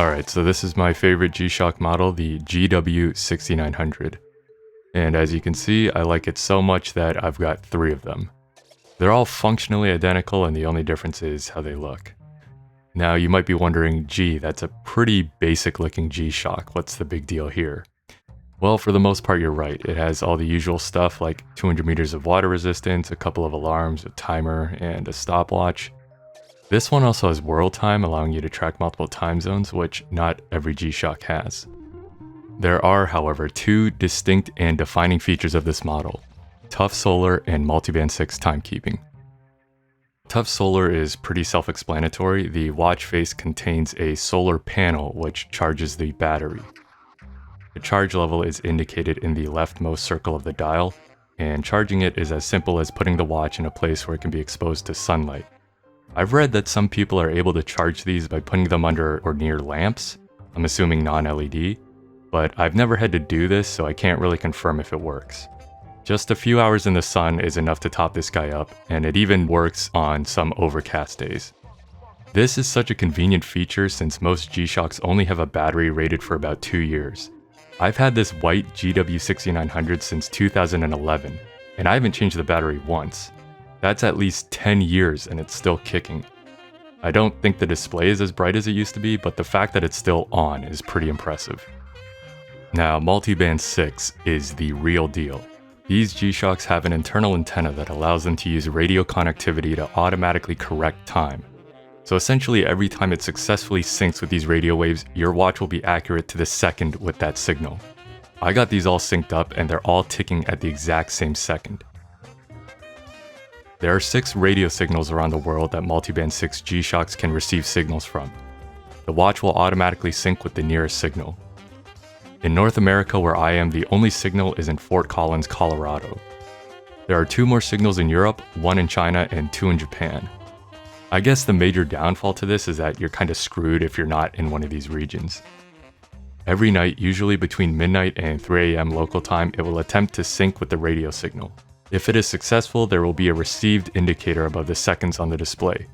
Alright, so this is my favorite G-Shock model, the GW-6900. And as you can see, I like it so much that I've got 3 of them. They're all functionally identical and the only difference is how they look. Now you might be wondering, gee, that's a pretty basic looking G-Shock, what's the big deal here? Well, for the most part you're right. It has all the usual stuff like 200 meters of water resistance, a couple of alarms, a timer, and a stopwatch. This one also has world time, allowing you to track multiple time zones, which not every G-Shock has. There are, however, 2 distinct and defining features of this model: tough solar and multiband 6 timekeeping. Tough solar is pretty self-explanatory. The watch face contains a solar panel which charges the battery. The charge level is indicated in the leftmost circle of the dial, and charging it is as simple as putting the watch in a place where it can be exposed to sunlight. I've read that some people are able to charge these by putting them under or near lamps, I'm assuming non-LED, but I've never had to do this, so I can't really confirm if it works. Just a few hours in the sun is enough to top this guy up, and it even works on some overcast days. This is such a convenient feature since most G-Shocks only have a battery rated for about 2 years. I've had this white GW-6900 since 2011, and I haven't changed the battery once. That's at least 10 years and it's still kicking. I don't think the display is as bright as it used to be, but the fact that it's still on is pretty impressive. Now, multiband 6 is the real deal. These G-Shocks have an internal antenna that allows them to use radio connectivity to automatically correct time. So essentially every time it successfully syncs with these radio waves, your watch will be accurate to the second with that signal. I got these all synced up and they're all ticking at the exact same second. There are 6 radio signals around the world that multiband 6 G-Shocks can receive signals from. The watch will automatically sync with the nearest signal. In North America, where I am, the only signal is in Fort Collins, Colorado. There are 2 more signals in Europe, 1 in China and 2 in Japan. I guess the major downfall to this is that you're kinda screwed if you're not in one of these regions. Every night, usually between midnight and 3 AM local time, it will attempt to sync with the radio signal. If it is successful, there will be a received indicator above the seconds on the display.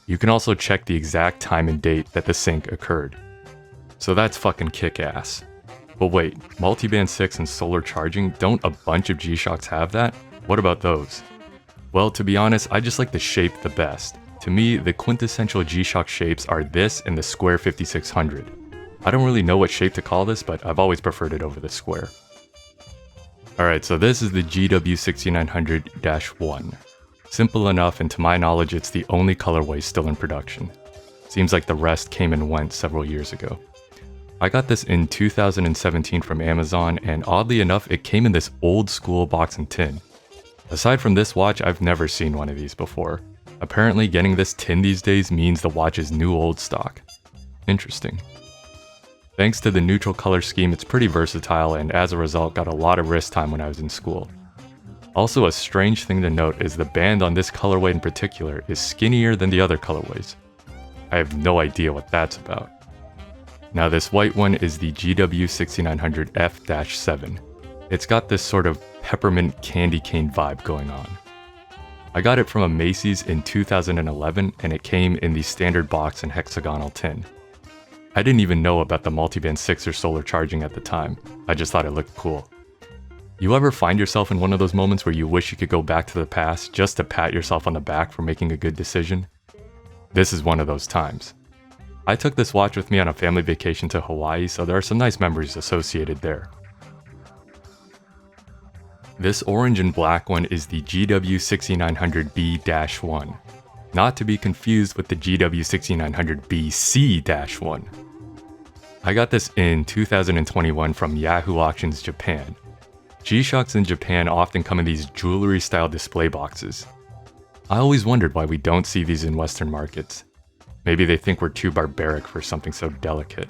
You can also check the exact time and date that the sync occurred. So that's fucking kick-ass. But wait, multiband 6 and solar charging, don't a bunch of G-Shocks have that? What about those? Well, to be honest, I just like the shape the best. To me, the quintessential G-Shock shapes are this and the square 5600. I don't really know what shape to call this, but I've always preferred it over the square. Alright, so this is the GW-6900-1. Simple enough, and to my knowledge it's the only colorway still in production. Seems like the rest came and went several years ago. I got this in 2017 from Amazon, and oddly enough it came in this old school box and tin. Aside from this watch, I've never seen one of these before. Apparently getting this tin these days means the watch is new old stock. Interesting. Thanks to the neutral color scheme, it's pretty versatile and as a result got a lot of wrist time when I was in school. Also, a strange thing to note is the band on this colorway in particular is skinnier than the other colorways. I have no idea what that's about. Now this white one is the GW-6900F-7. It's got this sort of peppermint candy cane vibe going on. I got it from a Macy's in 2011 and it came in the standard box and hexagonal tin. I didn't even know about the multiband 6 or solar charging at the time. I just thought it looked cool. You ever find yourself in one of those moments where you wish you could go back to the past just to pat yourself on the back for making a good decision? This is one of those times. I took this watch with me on a family vacation to Hawaii, so there are some nice memories associated there. This orange and black one is the GW-6900B-1, not to be confused with the GW-6900BC-1. I got this in 2021 from Yahoo Auctions Japan. G-Shocks in Japan often come in these jewelry-style display boxes. I always wondered why we don't see these in Western markets. Maybe they think we're too barbaric for something so delicate.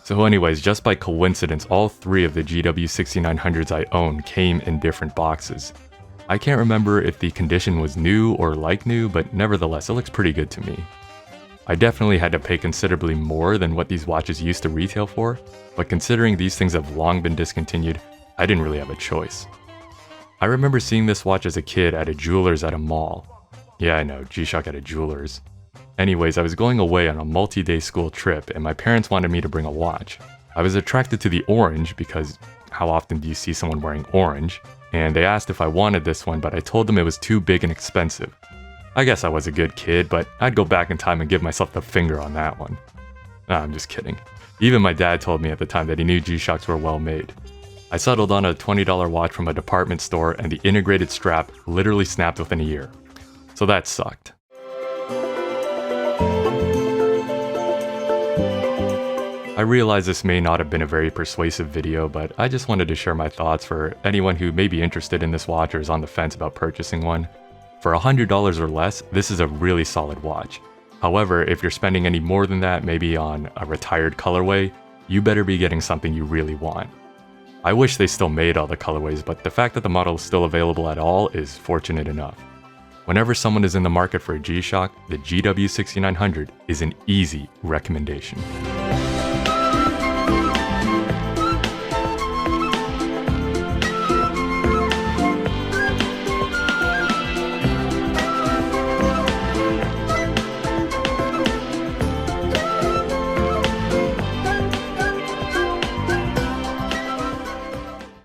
So anyways, just by coincidence, all 3 of the GW-6900s I own came in different boxes. I can't remember if the condition was new or like new, but nevertheless, it looks pretty good to me. I definitely had to pay considerably more than what these watches used to retail for, but considering these things have long been discontinued, I didn't really have a choice. I remember seeing this watch as a kid at a jeweler's at a mall. Yeah, I know, G-Shock at a jeweler's. Anyways, I was going away on a multi-day school trip and my parents wanted me to bring a watch. I was attracted to the orange because how often do you see someone wearing orange? And they asked if I wanted this one, but I told them it was too big and expensive. I guess I was a good kid, but I'd go back in time and give myself the finger on that one. Nah, I'm just kidding. Even my dad told me at the time that he knew G-Shocks were well made. I settled on a $20 watch from a department store and the integrated strap literally snapped within a year. So that sucked. I realize this may not have been a very persuasive video, but I just wanted to share my thoughts for anyone who may be interested in this watch or is on the fence about purchasing one. For $100 or less, this is a really solid watch. However, if you're spending any more than that, maybe on a retired colorway, you better be getting something you really want. I wish they still made all the colorways, but the fact that the model is still available at all is fortunate enough. Whenever someone is in the market for a G-Shock, the GW-6900 is an easy recommendation.